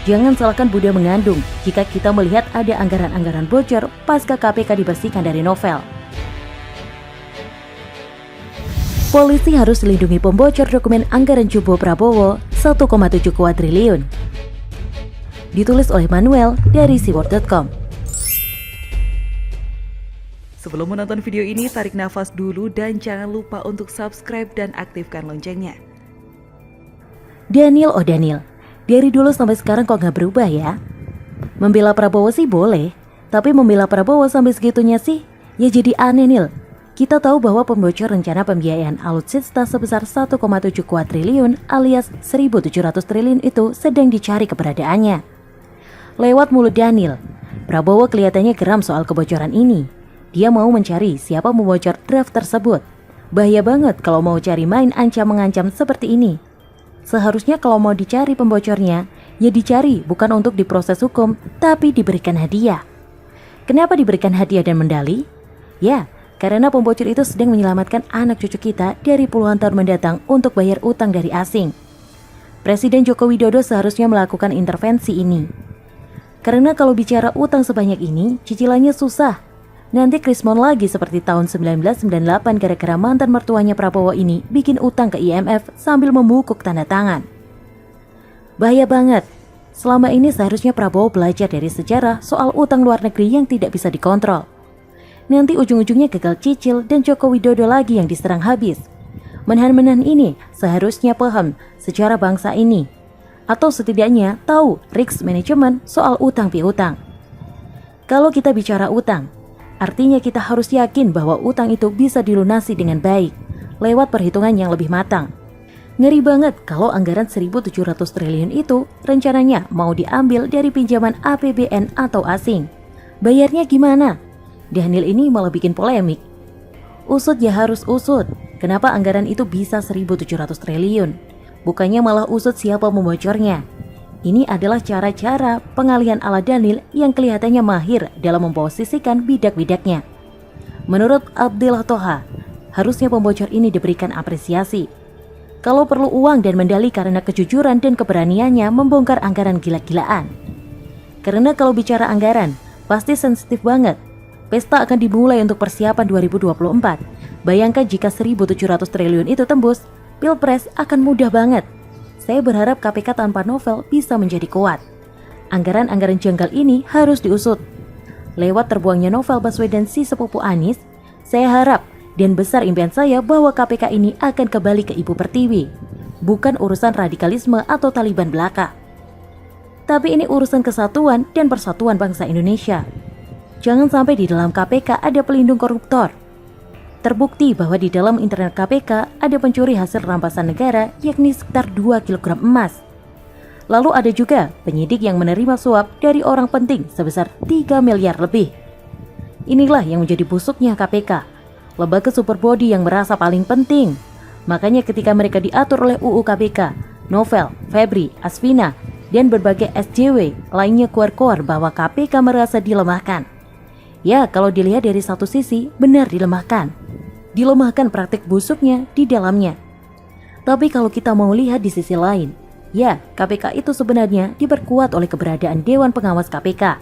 Jangan salahkan Buddha mengandung jika kita melihat ada anggaran-anggaran bocor pasca KPK dibersihkan dari novel. Polisi harus lindungi pembocor dokumen anggaran Jumbo Prabowo 1,7 kuadriliun. Ditulis oleh Manuel dari siword.com. Sebelum menonton video ini, tarik nafas dulu dan jangan lupa untuk subscribe dan aktifkan loncengnya. Daniel dari dulu sampai sekarang kok gak berubah ya? Membela Prabowo sih boleh, tapi membela Prabowo sampai segitunya sih, ya jadi aneh Nil. Kita tahu bahwa pembocor rencana pembiayaan alutsista sebesar 1,7 kuadriliun alias 1.700 triliun itu sedang dicari keberadaannya. Lewat mulut Daniel, Prabowo kelihatannya geram soal kebocoran ini. Dia mau mencari siapa membocor draft tersebut. Bahaya banget kalau mau cari main ancam-mengancam seperti ini. Seharusnya kalau mau dicari pembocornya, ya dicari bukan untuk diproses hukum, tapi diberikan hadiah. Kenapa diberikan hadiah dan medali? Ya, karena pembocor itu sedang menyelamatkan anak cucu kita dari puluhan tahun mendatang untuk bayar utang dari asing. Presiden Joko Widodo seharusnya melakukan intervensi ini. Karena kalau bicara utang sebanyak ini, cicilannya susah. Nanti krismon lagi seperti tahun 1998 gara-gara mantan mertuanya Prabowo ini bikin utang ke IMF sambil membungkuk tanda tangan. Bahaya banget. Selama ini seharusnya Prabowo belajar dari sejarah soal utang luar negeri yang tidak bisa dikontrol. Nanti ujung-ujungnya gagal cicil dan Joko Widodo lagi yang diserang habis. Menahan-menahan ini seharusnya paham sejarah bangsa ini. Atau setidaknya tahu risk management soal utang piutang. Kalau kita bicara utang, artinya kita harus yakin bahwa utang itu bisa dilunasi dengan baik, lewat perhitungan yang lebih matang. Ngeri banget kalau anggaran 1.700 triliun itu rencananya mau diambil dari pinjaman APBN atau asing. Bayarnya gimana? Daniel ini malah bikin polemik. Usut ya harus usut, kenapa anggaran itu bisa 1.700 triliun? Bukannya malah usut siapa membocornya. Ini adalah cara-cara pengalihan ala Daniel yang kelihatannya mahir dalam memposisikan bidak-bidaknya. Menurut Abdillah Toha, harusnya pembocor ini diberikan apresiasi. Kalau perlu uang dan medali karena kejujuran dan keberaniannya membongkar anggaran gila-gilaan. Karena kalau bicara anggaran, pasti sensitif banget. Pesta akan dimulai untuk persiapan 2024. Bayangkan jika 1.700 triliun itu tembus, Pilpres akan mudah banget. Saya berharap KPK tanpa novel bisa menjadi kuat. Anggaran-anggaran janggal ini harus diusut. Lewat terbuangnya novel Baswedan si sepupu Anies, saya harap dan besar impian saya bahwa KPK ini akan kembali ke Ibu Pertiwi. Bukan urusan radikalisme atau Taliban belaka. Tapi ini urusan kesatuan dan persatuan bangsa Indonesia. Jangan sampai di dalam KPK ada pelindung koruptor. Terbukti bahwa di dalam internal KPK ada pencuri hasil rampasan negara yakni sekitar 2 kg emas. Lalu ada juga penyidik yang menerima suap dari orang penting sebesar 3 miliar lebih. Inilah yang menjadi busuknya KPK, lembaga super body yang merasa paling penting. Makanya ketika mereka diatur oleh UU KPK, Novel, Febri, Asvina, dan berbagai SJW lainnya keluar-keluar bahwa KPK merasa dilemahkan. Ya, kalau dilihat dari satu sisi, benar dilemahkan. Dilemahkan praktik busuknya di dalamnya. Tapi kalau kita mau lihat di sisi lain, ya, KPK itu sebenarnya diperkuat oleh keberadaan Dewan Pengawas KPK.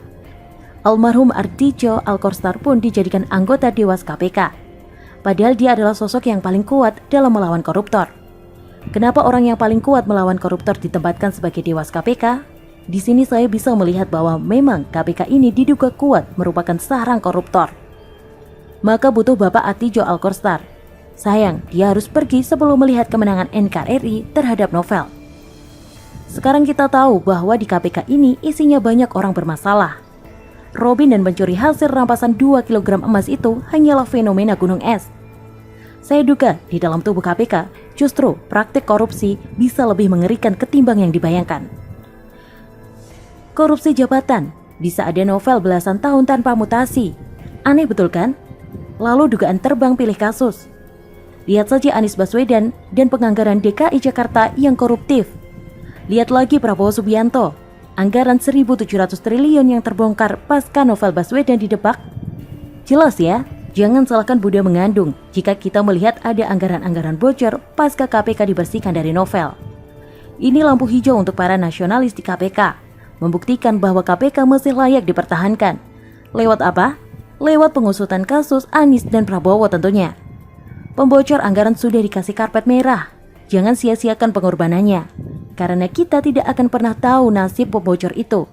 Almarhum Arditjo Alkorstar pun dijadikan anggota Dewas KPK. Padahal dia adalah sosok yang paling kuat dalam melawan koruptor. Kenapa orang yang paling kuat melawan koruptor ditempatkan sebagai Dewas KPK? Di sini saya bisa melihat bahwa memang KPK ini diduga kuat merupakan sarang koruptor. Maka butuh Bapak Arditjo Alkorstar. Sayang, dia harus pergi sebelum melihat kemenangan NKRI terhadap novel. Sekarang kita tahu bahwa di KPK ini isinya banyak orang bermasalah. Robin dan pencuri hasil rampasan 2 kg emas itu hanyalah fenomena gunung es. Saya duga di dalam tubuh KPK justru praktik korupsi bisa lebih mengerikan ketimbang yang dibayangkan. Korupsi jabatan, bisa ada novel belasan tahun tanpa mutasi. Aneh betul kan? Lalu dugaan terbang pilih kasus. Lihat saja Anies Baswedan dan penganggaran DKI Jakarta yang koruptif. Lihat lagi Prabowo Subianto, anggaran 1.700 triliun yang terbongkar pasca novel Baswedan didebak. Jelas ya, jangan salahkan Buddha mengandung jika kita melihat ada anggaran-anggaran bocor pasca KPK dibersihkan dari novel. Ini lampu hijau untuk para nasionalis di KPK. membuktikan bahwa KPK masih layak dipertahankan. Lewat apa? Lewat pengusutan kasus Anies dan Prabowo tentunya. Pembocor anggaran sudah dikasih karpet merah. Jangan sia-siakan pengorbanannya, karena kita tidak akan pernah tahu nasib pembocor itu.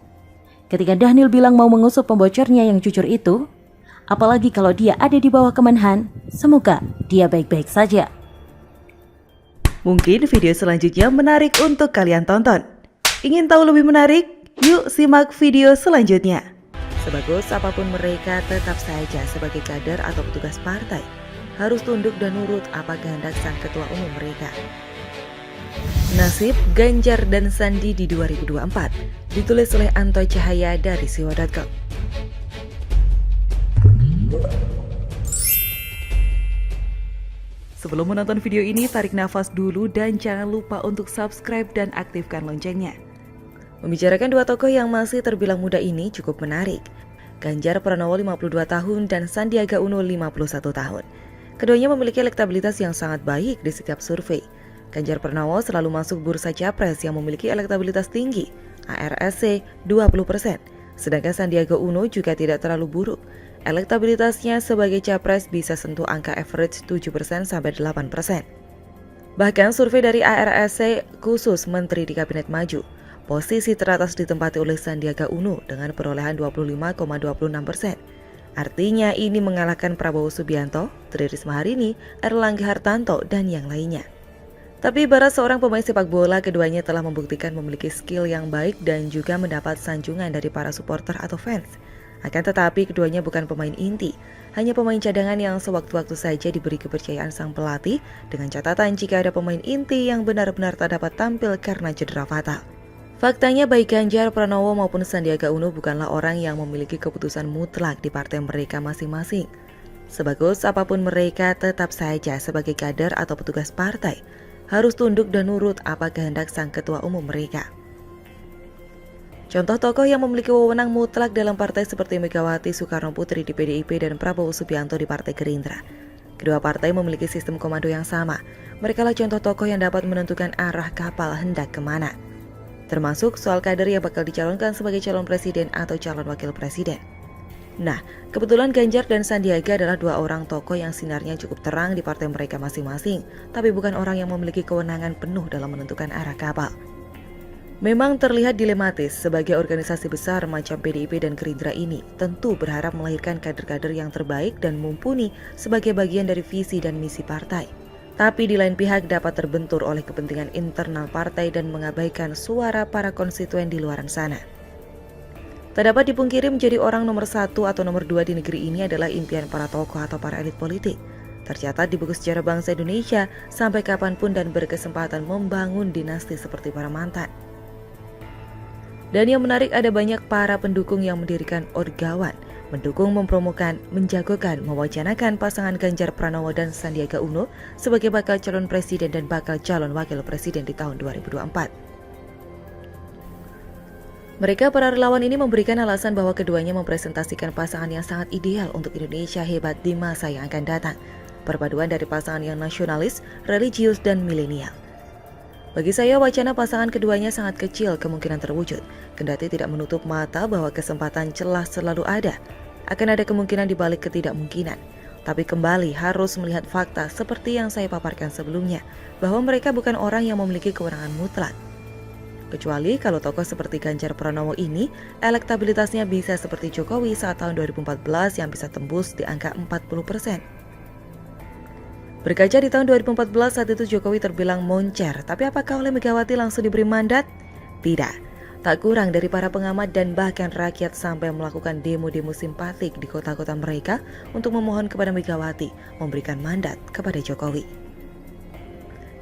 Ketika Dhanil bilang mau mengusut pembocornya yang jujur itu, apalagi kalau dia ada di bawah Kemenhan, semoga dia baik-baik saja. Mungkin video selanjutnya menarik untuk kalian tonton. Ingin tahu lebih menarik? Yuk simak video selanjutnya. Sebagus apapun mereka, tetap saja sebagai kader atau petugas partai harus tunduk dan nurut apa kehendak sang ketua umum mereka. Nasib Ganjar dan Sandi di 2024 ditulis oleh Anto Cahaya dari siwa.com. Sebelum menonton video ini, tarik nafas dulu dan jangan lupa untuk subscribe dan aktifkan loncengnya. Membicarakan dua tokoh yang masih terbilang muda ini cukup menarik. Ganjar Pranowo 52 tahun dan Sandiaga Uno 51 tahun. Keduanya memiliki elektabilitas yang sangat baik di setiap survei. Ganjar Pranowo selalu masuk bursa capres yang memiliki elektabilitas tinggi, ARSC 20%. Sedangkan Sandiaga Uno juga tidak terlalu buruk. Elektabilitasnya sebagai capres bisa sentuh angka average 7% sampai 8%. Bahkan survei dari ARSC khusus Menteri di Kabinet Maju, posisi teratas ditempati oleh Sandiaga Uno dengan perolehan 25,26%. Artinya ini mengalahkan Prabowo Subianto, Tri Risma hari ini, Erlangga Hartanto, dan yang lainnya. Tapi ibarat seorang pemain sepak bola, keduanya telah membuktikan memiliki skill yang baik dan juga mendapat sanjungan dari para supporter atau fans. Akan tetapi keduanya bukan pemain inti, hanya pemain cadangan yang sewaktu-waktu saja diberi kepercayaan sang pelatih dengan catatan jika ada pemain inti yang benar-benar tak dapat tampil karena cedera fatal. Faktanya baik Ganjar Pranowo maupun Sandiaga Uno bukanlah orang yang memiliki keputusan mutlak di partai mereka masing-masing. Sebagus apapun mereka, tetap saja sebagai kader atau petugas partai harus tunduk dan nurut apa kehendak sang ketua umum mereka. Contoh tokoh yang memiliki wewenang mutlak dalam partai seperti Megawati Soekarno Putri di PDIP dan Prabowo Subianto di Partai Gerindra. Kedua partai memiliki sistem komando yang sama. Merekalah contoh tokoh yang dapat menentukan arah kapal hendak kemana. Termasuk soal kader yang bakal dicalonkan sebagai calon presiden atau calon wakil presiden. Nah, kebetulan Ganjar dan Sandiaga adalah dua orang tokoh yang sinarnya cukup terang di partai mereka masing-masing, tapi bukan orang yang memiliki kewenangan penuh dalam menentukan arah kapal. Memang terlihat dilematis sebagai organisasi besar macam PDIP dan Gerindra ini tentu berharap melahirkan kader-kader yang terbaik dan mumpuni sebagai bagian dari visi dan misi partai. Tapi di lain pihak dapat terbentur oleh kepentingan internal partai dan mengabaikan suara para konstituen di luar sana. Tak dapat dipungkiri menjadi orang nomor 1 atau nomor 2 di negeri ini adalah impian para tokoh atau para elit politik. Tercatat di buku sejarah bangsa Indonesia sampai kapanpun dan berkesempatan membangun dinasti seperti para mantan. Dan yang menarik ada banyak para pendukung yang mendirikan orgawan, mendukung, mempromokan, menjagokan, mewacanakan pasangan Ganjar Pranowo dan Sandiaga Uno sebagai bakal calon presiden dan bakal calon wakil presiden di tahun 2024. Mereka para relawan ini memberikan alasan bahwa keduanya mempresentasikan pasangan yang sangat ideal untuk Indonesia hebat di masa yang akan datang. Perpaduan dari pasangan yang nasionalis, religius, dan milenial. Bagi saya, wacana pasangan keduanya sangat kecil kemungkinan terwujud, kendati tidak menutup mata bahwa kesempatan celah selalu ada. Akan ada kemungkinan dibalik ketidakmungkinan. Tapi kembali harus melihat fakta seperti yang saya paparkan sebelumnya, bahwa mereka bukan orang yang memiliki kewenangan mutlak. Kecuali kalau tokoh seperti Ganjar Pranowo ini, elektabilitasnya bisa seperti Jokowi saat tahun 2014 yang bisa tembus di angka 40%. Berkaca di tahun 2014 saat itu Jokowi terbilang moncer, tapi apakah oleh Megawati langsung diberi mandat? Tidak. Tak kurang dari para pengamat dan bahkan rakyat sampai melakukan demo-demo simpatik di kota-kota mereka untuk memohon kepada Megawati memberikan mandat kepada Jokowi.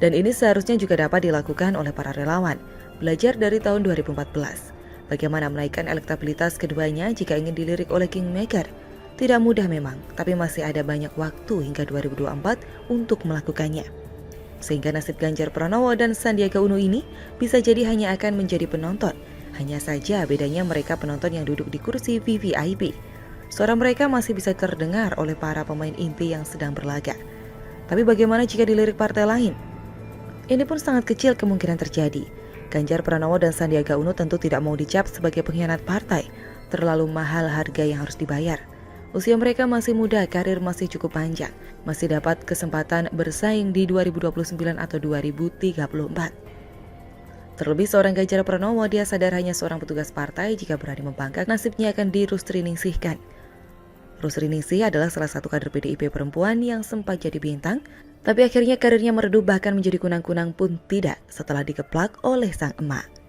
Dan ini seharusnya juga dapat dilakukan oleh para relawan, belajar dari tahun 2014. Bagaimana menaikkan elektabilitas keduanya jika ingin dilirik oleh Kingmaker? Tidak mudah memang, tapi masih ada banyak waktu hingga 2024 untuk melakukannya. Sehingga nasib Ganjar Pranowo dan Sandiaga Uno ini bisa jadi hanya akan menjadi penonton. Hanya saja bedanya mereka penonton yang duduk di kursi VVIP. Suara mereka masih bisa terdengar oleh para pemain inti yang sedang berlaga. Tapi bagaimana jika dilirik partai lain? Ini pun sangat kecil kemungkinan terjadi. Ganjar Pranowo dan Sandiaga Uno tentu tidak mau dicap sebagai pengkhianat partai. Terlalu mahal harga yang harus dibayar. Usia mereka masih muda, karir masih cukup panjang. Masih dapat kesempatan bersaing di 2029 atau 2034. Terlebih seorang Ganjar Pranowo, dia sadar hanya seorang petugas partai. Jika berani membangkang, nasibnya akan dirustri-ningsihkan. Rusriningsih adalah salah satu kader PDIP perempuan yang sempat jadi bintang, tapi akhirnya karirnya meredup bahkan menjadi kunang-kunang pun tidak setelah dikeplak oleh sang emak.